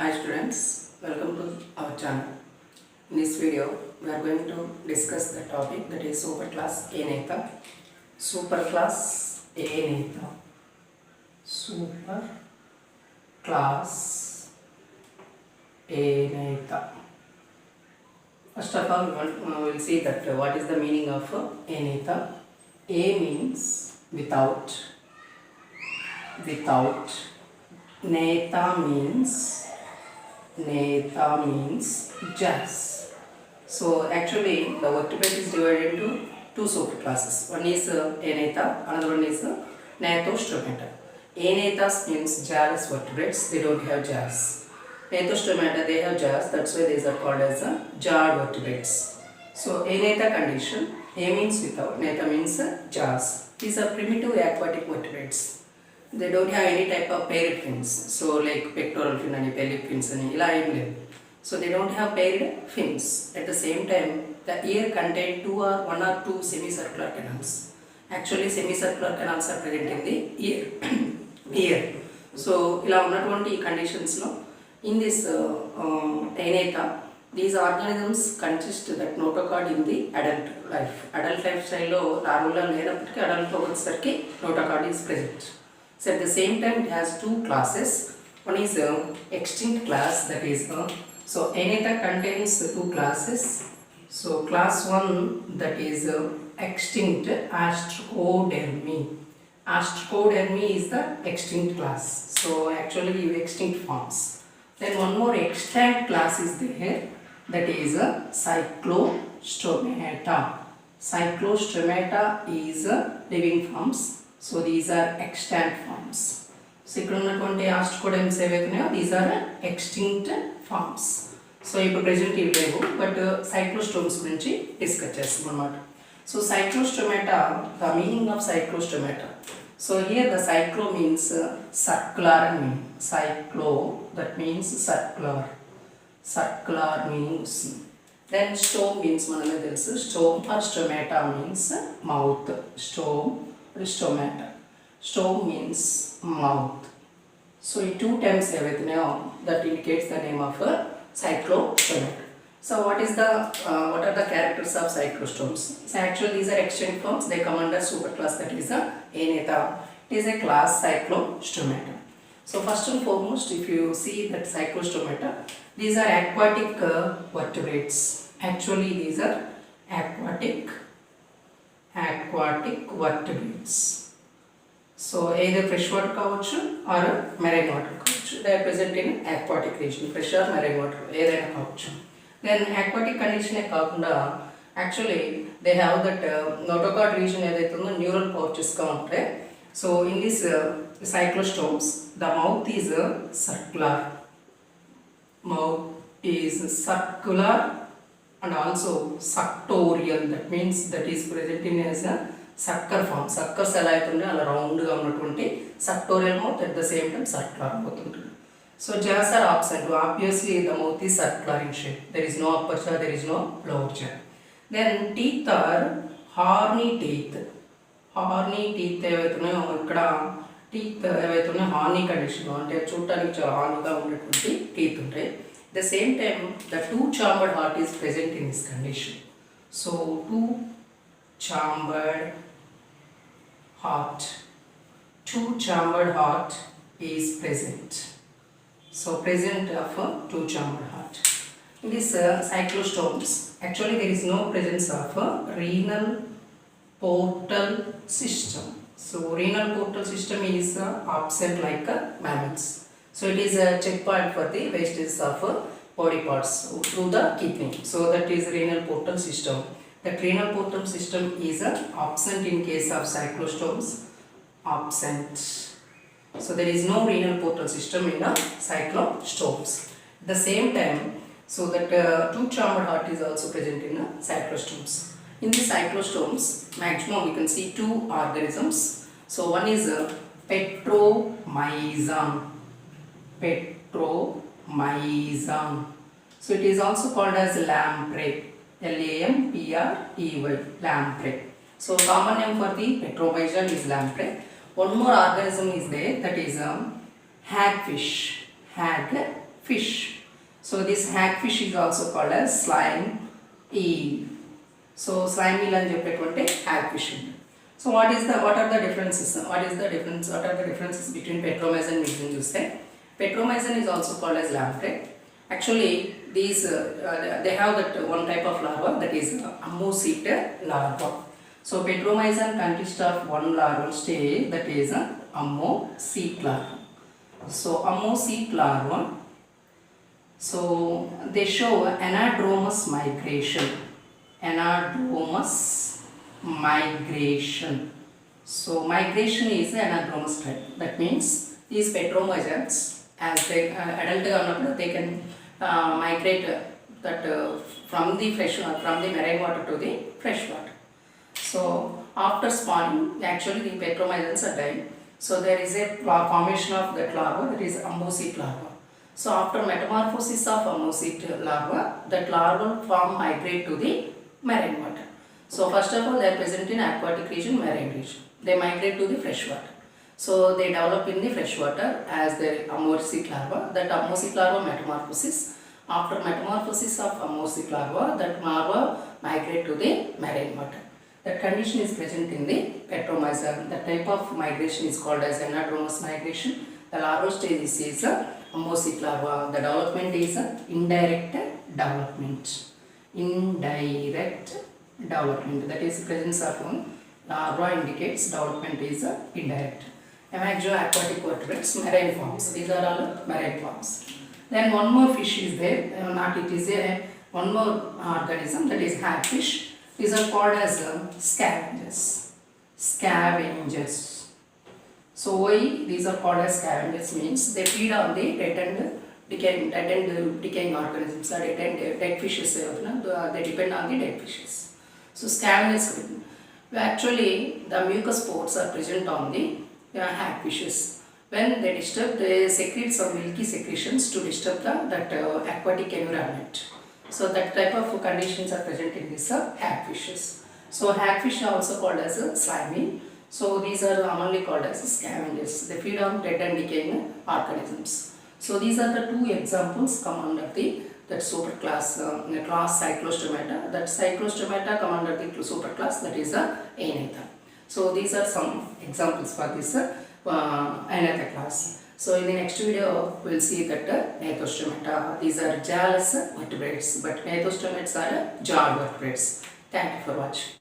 Hi students, welcome to our channel. In this video, we are going to discuss the topic that is superclass Aeneta. Superclass Aeneta. Superclass Aeneta. First of all, we will see that what is the meaning of Aeneta. A means without. Neta means just. So actually the vertebrate is divided into two superclasses. One is Aeneta, another one is Gnathostromata. Aenetas means jarless vertebrates, they don't have jaws. Gnathostromata, they have jaws, that's why these are called as jarred vertebrates. So Aeneta condition, A means without, Gnatha means jaws. These are primitive aquatic vertebrates. They don't have any type of paired fins, so like pectoral fin and pelvic fins and so they don't have paired fins. At the same time, the ear contains one or two semicircular canals. Actually semicircular canals are present in the ear. So ila unnatuvanti conditions lo in this Aeneta, these organisms consist that notochord in the adult lifestyle lo larval lenappatiki adult avachesariki notochord is present. So at the same time it has two classes. One is extinct class, that is so Aeneta contains two classes. So class 1, that is extinct Astrodermy. Astrodermy is the extinct class. So actually extinct forms. Then one more extant class is there, that is Cyclostomata. Cyclostomata is living forms. So these are extant forms. So ఇక్కడ ఉన్నటువంటి ఆస్ట్రోడెమ్స్ ఏవైతున్నాయో these are extinct forms. So ఇప్పుడు present ఇవి లేవు, but cyclostomes గురించి discuss చేస్తాం అన్నమాట. So cyclostomata, the meaning of cyclostomata. So here the cyclo means circular అని meaning. Cyclo, that means circular meaning వస్తుంది. దెన్ స్టోమ్ మీన్స్ మనమే తెలుసు, stome or stomata means mouth. Stomata. Stome means mouth. So in two terms everything that indicates the name of cyclostomata. So what are the characters of cyclostomes? So actually these are extinct forms. They come under superclass, that is Aeneta. It is a class cyclostomata. So first and foremost, if you see that cyclostomata, these are aquatic vertebrates. Actually these are aquatic vertebrates. So either freshwater kavachu or marine water kavachu. They are present in aquatic region, fresh or marine water, either kavachu. Then aquatic condition e kaakunda actually they have that notochord region edaitundo neural pouches ga untayi. So in this cyclostomes, the mouth is circular. And also suctorial, that means that is present in as a sucker form. Suckers ela ayitunde ala round ga unnatuvanti suctorial mouth, at the same time circular mouth untundi. So jaws are absent. Obviously the mouth is circular in shape. There is no upper jaw, there is no lower jaw. Then teeth are horny teeth. Horny teeth evaitunayo ikkada teeth evaitunayo horny condition lo ante chudaniki chaala horny ga unnatuvanti teeth untayi. At the same time, the two-chambered heart is present in this condition. So two-chambered heart is present. So present of a two-chambered heart. In this cyclostomes, actually there is no presence of a renal portal system. So renal portal system is absent like mammals. So it is a checkpoint for the wastage of body parts through the kidney. So that is renal portal system. That renal portal system is absent in case of cyclostomes. Absent. So there is no renal portal system in the cyclostomes. At the same time, so that two-chambered heart is also present in the cyclostomes. In the cyclostomes, maximum we can see two organisms. So one is Petromyzon. So it is also called as lamprey. Lamprey. Lamprey. So common name for the Petromyzon is lamprey. One more organism is there, that is hagfish. fish. So this hagfish is also called as slime eel. So slime eel and చెప్పేటువంటి hagfish. So what are the differences? What are the differences between petromyzin and mixin చూస్తే petromyzin is also called as lamprey. Actually these they have that one type of larva, that is ammoset larva. So petromyzin consists of one larval stage, that is ammoset larva. So ammoset larva, so they show anadromous migration. Anadromous migration. So migration is anadromous type. That means these petromyzins, as they adult they can migrate from the marine water to the fresh water. So after spawning, actually the petromyzins are dying. So there is a formation of that larva, that is ammoset larva. So after metamorphosis of ammoset larva, that larval form migrate to the marine water. So first of all, they are present in aquatic region, marine region. They migrate to the fresh water. So they develop in the fresh water as the ammoset larva. That ammoset larva metamorphosis. After metamorphosis of ammoset larva, that larva migrate to the marine water. That condition is present in the petromyzin. The type of migration is called as anadromous migration. The larval stage is ammoset larva. The development is indirect development. Indirect development, that is presence of larva indicates development is indirect. Aquatic vertebrates, marine forms, these are all marine forms. Then one more fish is there, one more organism, that is hagfish. These are called as scavengers. Scavengers. So why these are called as scavengers means they feed on the dead and decaying organisms, or dead fishes. They depend on the dead fishes. So scavengers, actually the mucus pores are present on the hagfishes. When they disturb, they secrete some milky secretions to disturb that aquatic environment. So that type of conditions are present in these hagfishes. So hagfish are also called as slimy. So these are commonly called as scavengers. They feed on dead and decaying organisms. So these are the two examples come under that superclass class Cyclostomata. That Cyclostomata come under the superclass, that is Aenatha. So these are some examples for this Aenatha class. So in the next video we will see that Gnatostomata. These are jawless vertebrates, but Gnatostomates are jawed vertebrates. Thank you for watching.